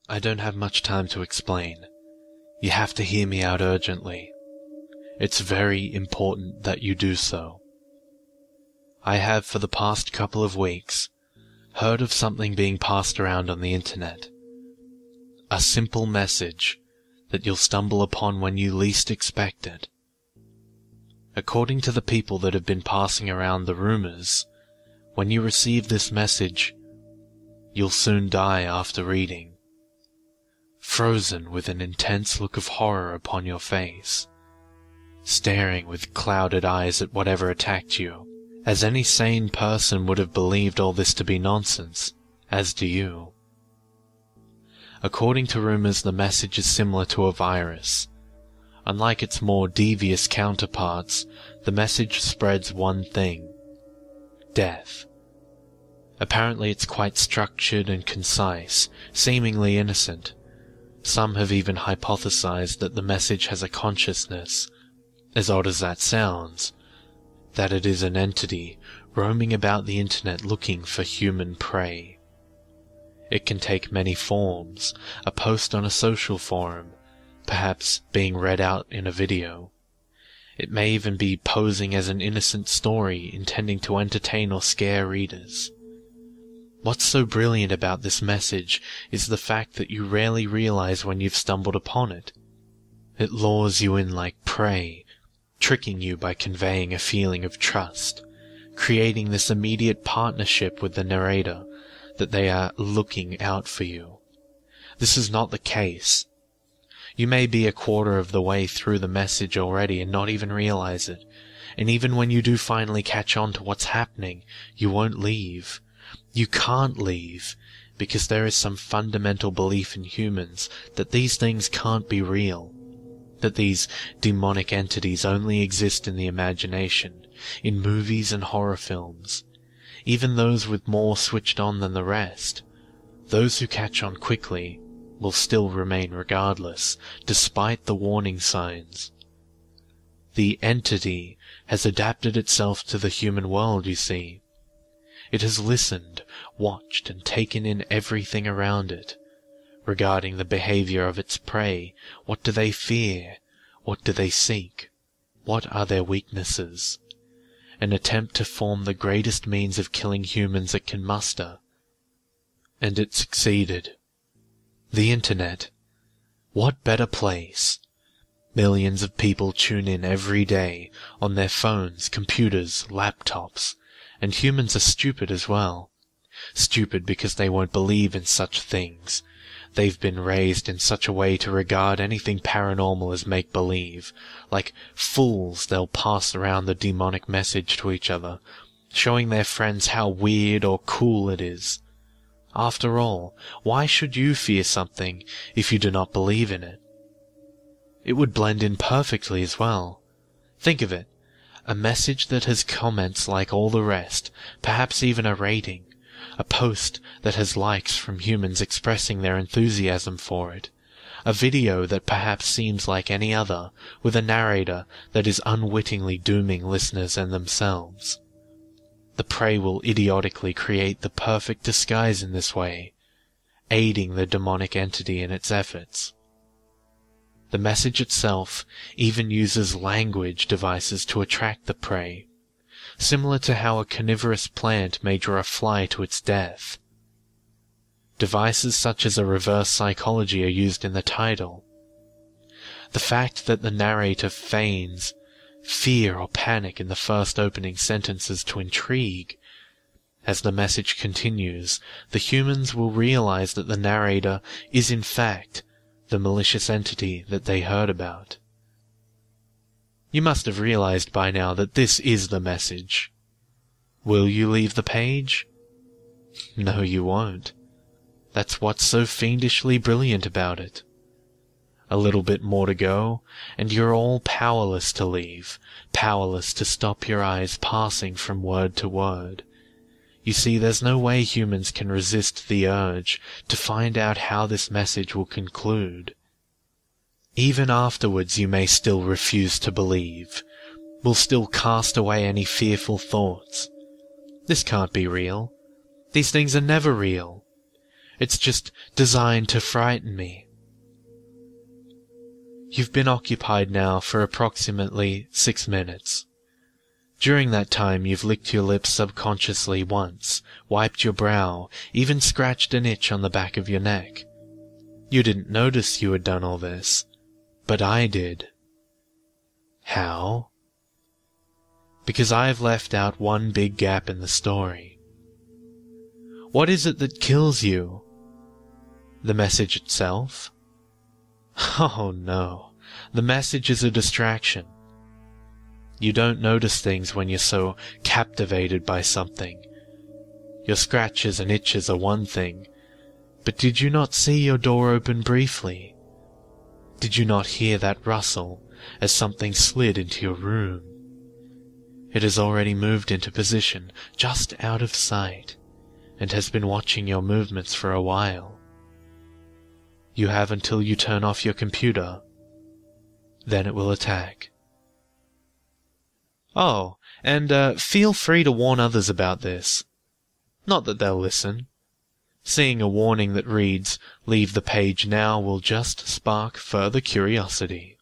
I don't have much time to explain. You have to hear me out urgently. It's very important that you do so. I have for the past couple of weeks heard of something being passed around on the internet. A simple message that you'll stumble upon when you least expect it. According to the people that have been passing around the rumors, when you receive this message, you'll soon die after reading, frozen with an intense look of horror upon your face, staring with clouded eyes at whatever attacked you, as any sane person would have believed all this to be nonsense, as do you. According to rumors, the message is similar to a virus. Unlike its more devious counterparts, the message spreads one thing: death. Apparently it's quite structured and concise, seemingly innocent. Some have even hypothesized that the message has a consciousness, as odd as that sounds, that it is an entity roaming about the internet looking for human prey. It can take many forms: a post on a social forum, perhaps being read out in a video. It may even be posing as an innocent story intending to entertain or scare readers. What's so brilliant about this message is the fact that you rarely realize when you've stumbled upon it. It lures you in like prey, tricking you by conveying a feeling of trust, creating this immediate partnership with the narrator, that they are looking out for you. This is not the case. You may be a quarter of the way through the message already and not even realize it, and even when you do finally catch on to what's happening, you won't leave. You can't leave, because there is some fundamental belief in humans that these things can't be real, that these demonic entities only exist in the imagination, in movies and horror films, even those with more switched on than the rest. Those who catch on quickly will still remain regardless, despite the warning signs. The entity has adapted itself to the human world, you see. It has listened, watched, and taken in everything around it, regarding the behavior of its prey. What do they fear? What do they seek? What are their weaknesses? An attempt to form the greatest means of killing humans it can muster. And it succeeded. The internet. What better place? Millions of people tune in every day, on their phones, computers, laptops, and humans are stupid as well. Stupid because they won't believe in such things. They've been raised in such a way to regard anything paranormal as make-believe. Like fools, they'll pass around the demonic message to each other, showing their friends how weird or cool it is. After all, why should you fear something if you do not believe in it? It would blend in perfectly as well. Think of it. A message that has comments like all the rest, perhaps even a rating. A post that has likes from humans expressing their enthusiasm for it. A video that perhaps seems like any other, with a narrator that is unwittingly dooming listeners and themselves. The prey will idiotically create the perfect disguise in this way, aiding the demonic entity in its efforts. The message itself even uses language devices to attract the prey, similar to how a carnivorous plant may draw a fly to its death. Devices such as a reverse psychology are used in the title. The fact that the narrator feigns fear or panic in the first opening sentences to intrigue. As the message continues, the humans will realize that the narrator is in fact the malicious entity that they heard about. You must have realized by now that this is the message. Will you leave the page? No, you won't. That's what's so fiendishly brilliant about it. A little bit more to go, and you're all powerless to leave, powerless to stop your eyes passing from word to word. You see, there's no way humans can resist the urge to find out how this message will conclude. Even afterwards you may still refuse to believe, will still cast away any fearful thoughts. This can't be real. These things are never real. It's just designed to frighten me. You've been occupied now for approximately 6 minutes. During that time you've licked your lips subconsciously once, wiped your brow, even scratched an itch on the back of your neck. You didn't notice you had done all this, but I did. How? Because I've left out one big gap in the story. What is it that kills you? The message itself? Oh no, the message is a distraction. You don't notice things when you're so captivated by something. Your scratches and itches are one thing, but did you not see your door open briefly? Did you not hear that rustle as something slid into your room? It has already moved into position just out of sight, and has been watching your movements for a while. You have until you turn off your computer. Then it will attack. Oh, and feel free to warn others about this. Not that they'll listen. Seeing a warning that reads, "Leave the page now," will just spark further curiosity.